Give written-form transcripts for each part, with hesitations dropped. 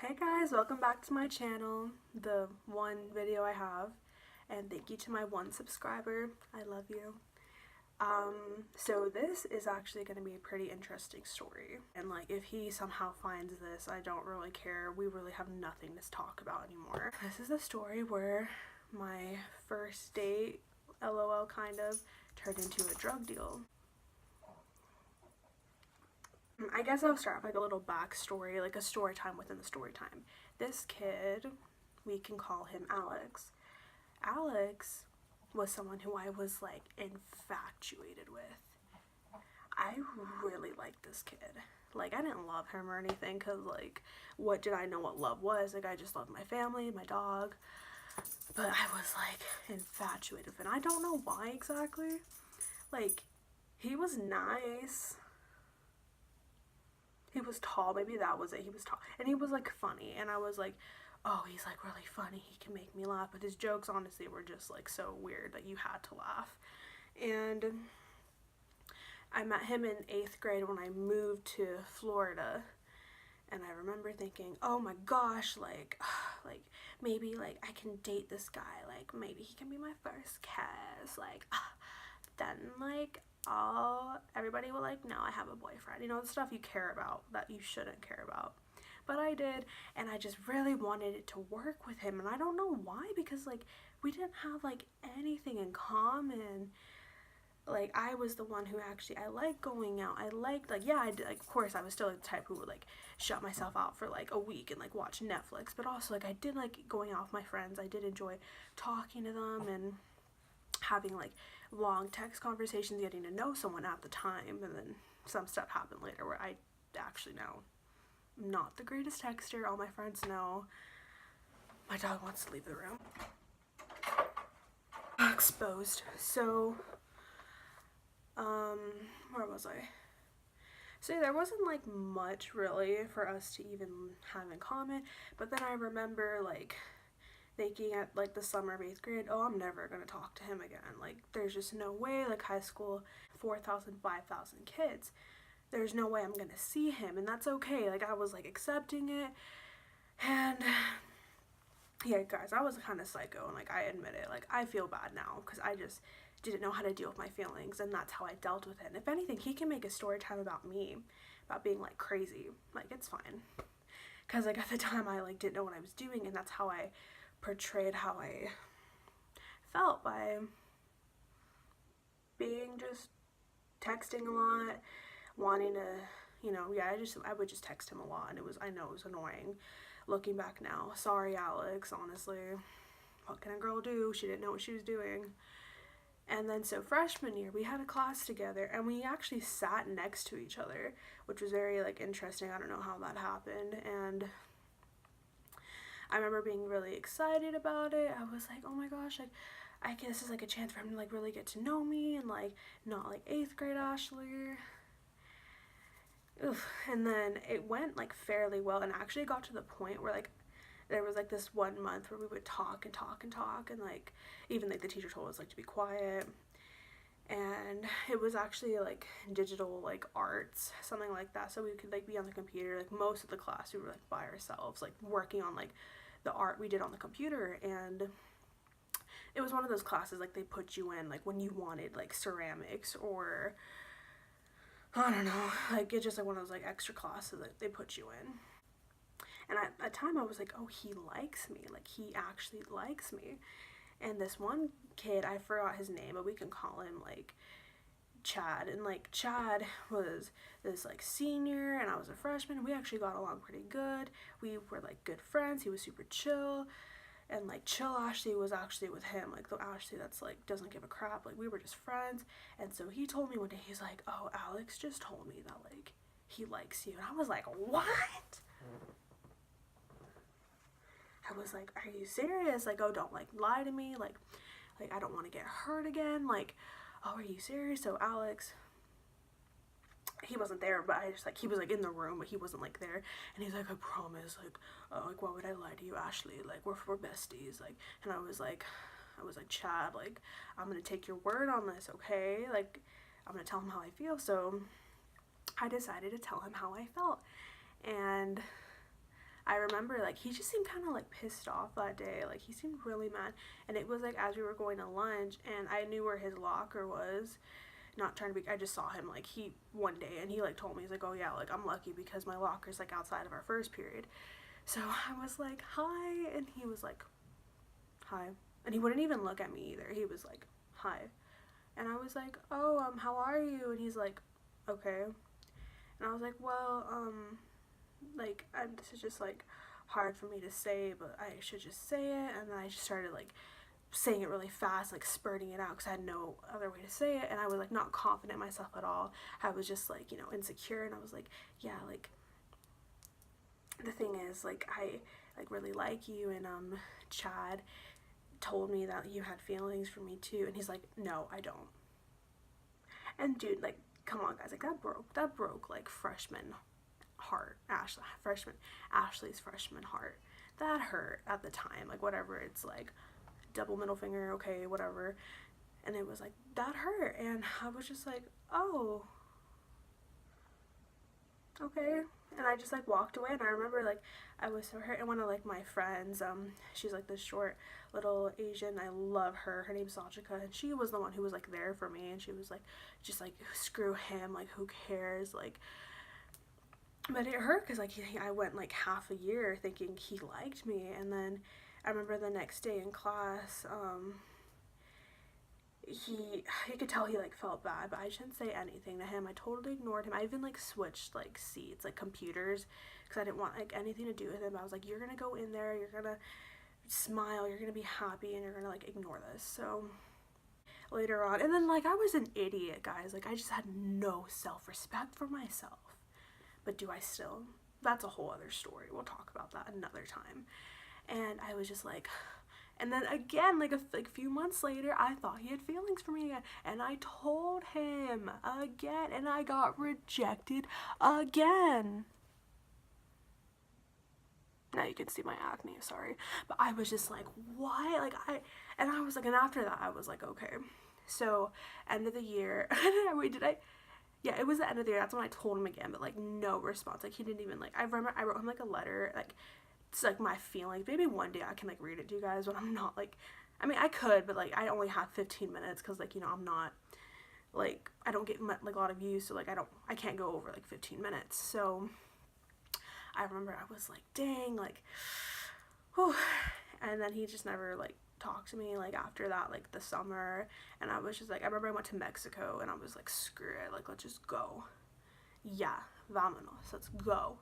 Hey guys, welcome back to my channel, the one video I have, and thank you to my one subscriber. I love you. So this is actually going to be a pretty interesting story, and like if he somehow finds this, I don't really care. We really have nothing to talk about anymore. This is a story where my first date, LOL kind of, turned into a drug deal. I guess I'll start with like a little backstory, like a story time within the story time. This kid, we can call him Alex. Alex was someone who I was like infatuated with. I really liked this kid. Like I didn't love him or anything because like what did I know what love was? Like I just loved my family, my dog. But I was like infatuated with him. I don't know why exactly. Like he was nice. He was tall, maybe that was it. He was tall and he was like funny, and I was like, oh, he's like really funny, he can make me laugh. But his jokes honestly were just like so weird that you had to laugh. And I met him in 8th grade when I moved to Florida, and I remember thinking, oh my gosh, like like maybe like I can date this guy, like maybe he can be my first kiss, like then like everybody will like know I have a boyfriend, you know, the stuff you care about that you shouldn't care about. But I did, and I just really wanted it to work with him, and I don't know why, because like we didn't have like anything in common. Like I was the one who actually, I liked going out, I liked like, yeah, I did, like, of course I was still the type who would like shut myself out for like a week and like watch Netflix, but also like I did like going out with my friends. I did enjoy talking to them and having like long text conversations, getting to know someone at the time. And then some stuff happened later where I actually know I'm not the greatest texter. All my friends know. My dog wants to leave the room. Exposed. So where was I? So there wasn't like much really for us to even have in common. But then I remember like thinking at like the summer of 8th grade, oh, I'm never gonna talk to him again. Like there's just no way. Like high school, 4,000, 5,000 kids, there's no way I'm gonna see him, and that's okay. Like I was like accepting it. And yeah guys, I was kind of psycho, and like I admit it. Like I feel bad now because I just didn't know how to deal with my feelings, and that's how I dealt with it. And if anything, he can make a story time about me, about being like crazy. Like it's fine, because like at the time I like didn't know what I was doing, and that's how I portrayed how I felt, by being just texting a lot, wanting to, you know, yeah, I would just text him a lot, and I know it was annoying looking back now. Sorry Alex, honestly, what can a girl do? She didn't know what she was doing. And then so freshman year we had a class together, and we actually sat next to each other, which was very like interesting. I don't know how that happened. And I remember being really excited about it. I was like, oh my gosh, like I guess this is like a chance for him to like really get to know me, and like not like 8th grade Ashley. Oof. And then it went like fairly well, and actually got to the point where like there was like this one month where we would talk and talk and talk, and like even like the teacher told us like to be quiet. And it was actually like digital like arts, something like that, so we could like be on the computer. Like most of the class we were like by ourselves, like working on like the art we did on the computer. And it was one of those classes like they put you in like when you wanted like ceramics, or I don't know, like it's just like one of those like extra classes that they put you in. And at the time I was like, oh, he likes me, like he actually likes me. And this one kid, I forgot his name, but we can call him like Chad. And like Chad was this like senior, and I was a freshman, and we actually got along pretty good. We were like good friends. He was super chill, and like chill Ashley was actually with him, like the Ashley that's like doesn't give a crap. Like we were just friends. And so he told me one day, he's like, oh, Alex just told me that like he likes you. And I was like, what? I was like, are you serious? Like, oh, don't like lie to me, like I don't want to get hurt again. Like, oh, are you serious? So Alex, he wasn't there, but I just like, he was like in the room, but he wasn't like there. And he's like, I promise, like why would I lie to you, Ashley? Like we're besties. Like, and I was like, Chad, like I'm gonna take your word on this, okay? Like I'm gonna tell him how I feel. So I decided to tell him how I felt. And I remember like he just seemed kind of like pissed off that day. Like he seemed really mad. And it was like as we were going to lunch and I knew where his locker was. Not trying to be, I just saw him like he one day and he like told me, he's like, oh yeah, like I'm lucky because my locker's like outside of our first period. So I was like, hi, and he was like, hi. And he wouldn't even look at me either. He was like, hi. And I was like, oh, how are you? And he's like, okay. And I was like, well, like, this is just like hard for me to say, but I should just say it. And then I just started like saying it really fast, like spurting it out because I had no other way to say it. And I was like not confident in myself at all. I was just like, you know, insecure. And I was like, yeah, like, the thing is, like, I like really like you. And Chad told me that you had feelings for me too. And he's like, no, I don't. And dude, like, come on guys, like that broke like freshman heart, Ashley's freshman heart. That hurt at the time, like whatever, it's like double middle finger, okay, whatever. And it was like that hurt, and I was just like, oh, okay. And I just like walked away, and I remember like I was so hurt. And one of like my friends, she's like this short little Asian, I love her, her name's Sachika, and she was the one who was like there for me, and she was like, just like, screw him, like who cares, like. But it hurt because like I went like half a year thinking he liked me. And then I remember the next day in class, he could tell he like felt bad, but I didn't say anything to him. I totally ignored him. I even like switched like seats, like computers, because I didn't want like anything to do with him. I was like, you're gonna go in there, you're gonna smile, you're gonna be happy, and you're gonna like ignore this. So later on, and then like I was an idiot, guys, like I just had no self-respect for myself. But do I still? That's a whole other story. We'll talk about that another time. And I was just like, and then again, like a few months later, I thought he had feelings for me again. And I told him again, and I got rejected again. Now you can see my acne, sorry. But I was just like, why? Like, and I was like, and after that, I was like, okay. So, end of the year, wait, did I? Yeah, it was the end of the year. That's when I told him again, but like no response. Like he didn't even like. I remember I wrote him like a letter, like it's like my feelings. Maybe one day I can like read it to you guys when I'm not like. I mean, I could, but like I only have 15 minutes because like, you know, I'm not like, I don't get like a lot of views, so like I can't go over like 15 minutes. So I remember I was like, dang, like, whew. And then he just never like talked to me like after that, like the summer. And I was just like, I remember I went to Mexico and I was like, screw it, like let's just go. Yeah, vámonos, let's go.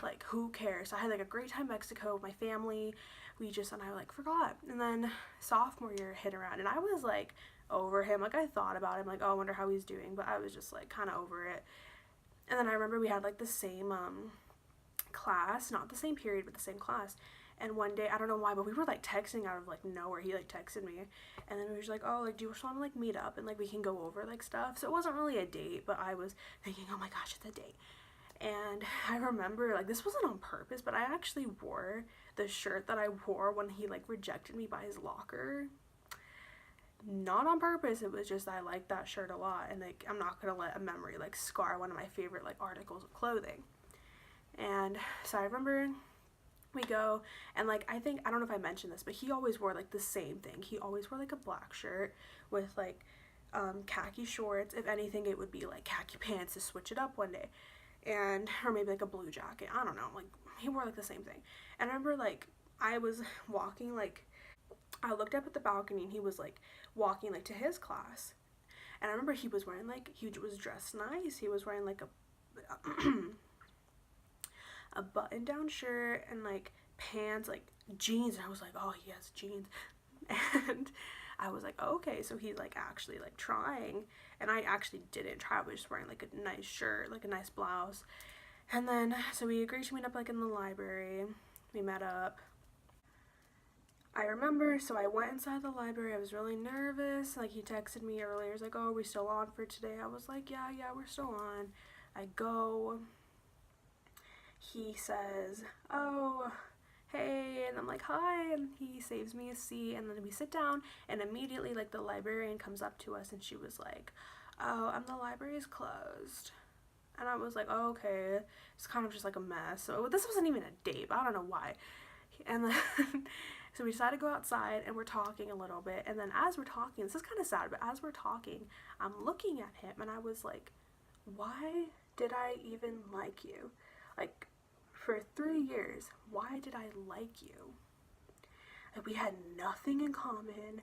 Like who cares? I had like a great time in Mexico with my family. And I like forgot. And then sophomore year hit around and I was like over him. Like I thought about him, like, oh, I wonder how he's doing, but I was just like kind of over it. And then I remember we had like the same class, not the same period, but the same class. And one day, I don't know why, but we were like texting out of like nowhere. He like texted me, and then we were just like, oh, like, do you just want to like meet up and like we can go over like stuff? So it wasn't really a date, but I was thinking, oh my gosh, it's a date. And I remember like this wasn't on purpose, but I actually wore the shirt that I wore when he like rejected me by his locker. Not on purpose, it was just I liked that shirt a lot, and like I'm not gonna let a memory like scar one of my favorite like articles of clothing. And so I remember we go, and like I don't know if I mentioned this, but he always wore like the same thing. He always wore like a black shirt with like khaki shorts. If anything, it would be like khaki pants to switch it up one day, and or maybe like a blue jacket, I don't know, like he wore like the same thing. And I remember like I was walking, like I looked up at the balcony and he was like walking like to his class, and I remember he was wearing like, he was dressed nice, he was wearing like a button down shirt and like pants, like jeans, and I was like, oh, he has jeans. And I was like, oh, okay, so he's like actually like trying. And I actually didn't try, I was just wearing like a nice shirt, like a nice blouse. And then so we agreed to meet up like in the library. We met up, I remember, so I went inside the library. I was really nervous. Like he texted me earlier, he's like, oh, are we still on for today? I was like, yeah, we're still on. I go, he says, oh, hey, and I'm like, hi, and he saves me a seat, and then we sit down, and immediately like the librarian comes up to us, and she was like, oh, the library is closed. And I was like, oh, okay, it's kind of just like a mess. So this wasn't even a date, but I don't know why. And then so we decided to go outside, and we're talking a little bit, and then as we're talking, this is kind of sad, but as we're talking, I'm looking at him, and I was like, why did I even like you? Like, for 3 years, why did I like you? Like, we had nothing in common.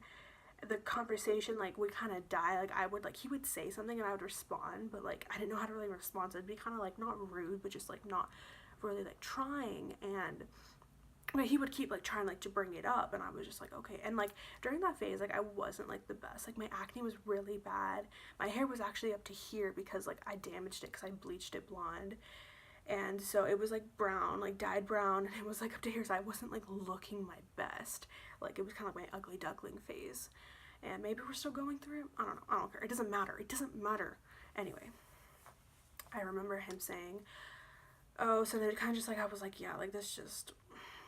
The conversation, like, would kind of die. Like, I would, like, he would say something and I would respond, but like I didn't know how to really respond, so it'd be kind of like not rude, but just like not really like trying. And but he would keep like trying like to bring it up, and I was just like, okay. And like during that phase, like I wasn't like the best. Like my acne was really bad. My hair was actually up to here because like I damaged it because I bleached it blonde, and so it was like brown, like dyed brown, and it was like up to here, so I wasn't like looking my best. Like it was kind of like my ugly duckling phase, and maybe we're still going through it. I don't know, I don't care, it doesn't matter, it doesn't matter. Anyway, I remember him saying, oh, so then it kind of just like, I was like, yeah, like this just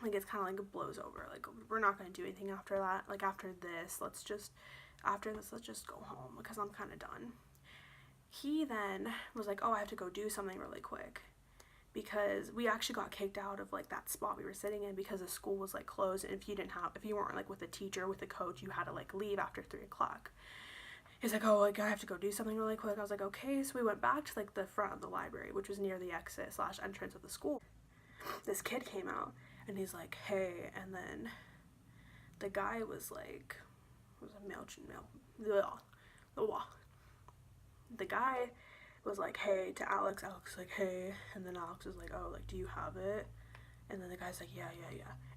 like it's kind of like it blows over, like we're not going to do anything after that. Like after this, let's just go home because I'm kind of done. He then was like, oh, I have to go do something really quick, because we actually got kicked out of like that spot we were sitting in because the school was like closed, and if you weren't like with a teacher, with a coach, you had to like leave after 3 o'clock. He's like, oh, like I have to go do something really quick. I was like, okay. So we went back to like the front of the library, which was near the exit / entrance of the school. This kid came out, and he's like, hey, and then the guy was like, it was a male, the guy was like, hey, to Alex. Alex was like, hey, and then Alex was like, oh, like, do you have it? And then the guy's like, yeah.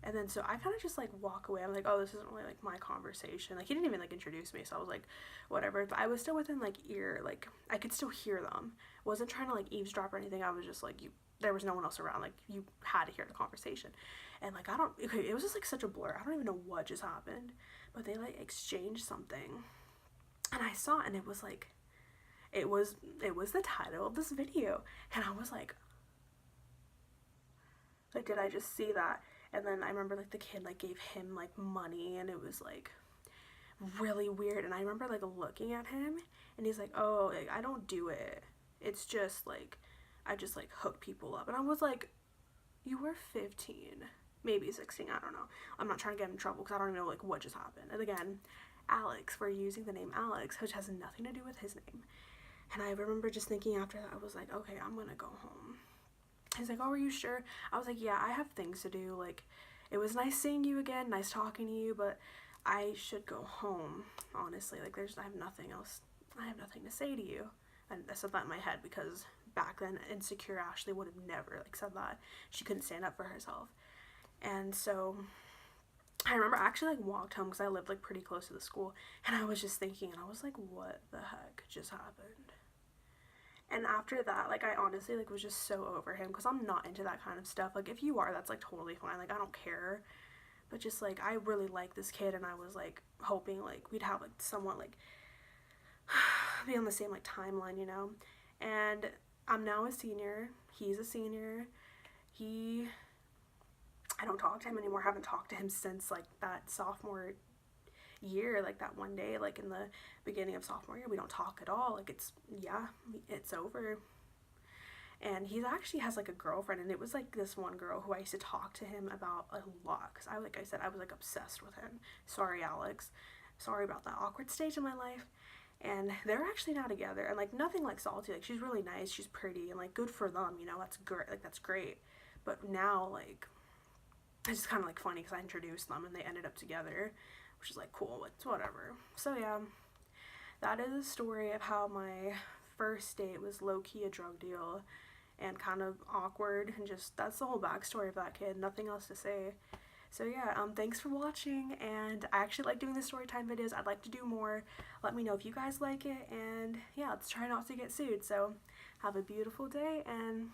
And then so I kind of just like walk away. I'm like, oh, this isn't really like my conversation. Like he didn't even like introduce me, so I was like, whatever. But I was still within like ear, like I could still hear them. Wasn't trying to like eavesdrop or anything. I was just like, there was no one else around. Like you had to hear the conversation. And like it was just like such a blur. I don't even know what just happened, but they like exchanged something, and I saw it, and it was like, it was the title of this video, and I was like, did I just see that? And then I remember like the kid like gave him like money, and it was like really weird. And I remember like looking at him, and he's like, oh, like, I don't do it, it's just like I just like hook people up. And I was like, you were 15, maybe 16, I don't know. I'm not trying to get in trouble because I don't even know like what just happened. And again, Alex, we're using the name Alex, which has nothing to do with his name. And I remember just thinking after that, I was like, okay, I'm gonna go home. He's like, oh, are you sure? I was like, yeah, I have things to do. Like, it was nice seeing you again, nice talking to you, but I should go home, honestly. Like, I have nothing else. I have nothing to say to you. And I said that in my head because back then, insecure Ashley would have never, like, said that. She couldn't stand up for herself. And so I remember I actually, like, walked home because I lived, like, pretty close to the school. And I was just thinking, and I was like, what the heck just happened? And after that, like, I honestly, like, was just so over him because I'm not into that kind of stuff. Like, if you are, that's, like, totally fine. Like, I don't care. But just, like, I really like this kid, and I was, like, hoping, like, we'd have, like, somewhat, like, be on the same, like, timeline, you know? And I'm now a senior. He's a senior. I don't talk to him anymore. I haven't talked to him since, like, that sophomore year, like that one day, like in the beginning of sophomore year. We don't talk at all. Like it's over. And he actually has like a girlfriend, and it was like this one girl who I used to talk to him about a lot because I was like obsessed with him. Sorry, Alex, sorry about that awkward stage in my life. And they're actually now together, and like nothing like salty. Like she's really nice, she's pretty, and like good for them, you know. That's great. Like that's great. But now like it's just kind of like funny because I introduced them and they ended up together, which is like cool. It's whatever. So yeah, that is the story of how my first date was low-key a drug deal and kind of awkward, and just that's the whole backstory of that kid. Nothing else to say. So yeah, thanks for watching, and I actually like doing the story time videos. I'd like to do more. Let me know if you guys like it, and yeah, let's try not to get sued. So have a beautiful day, and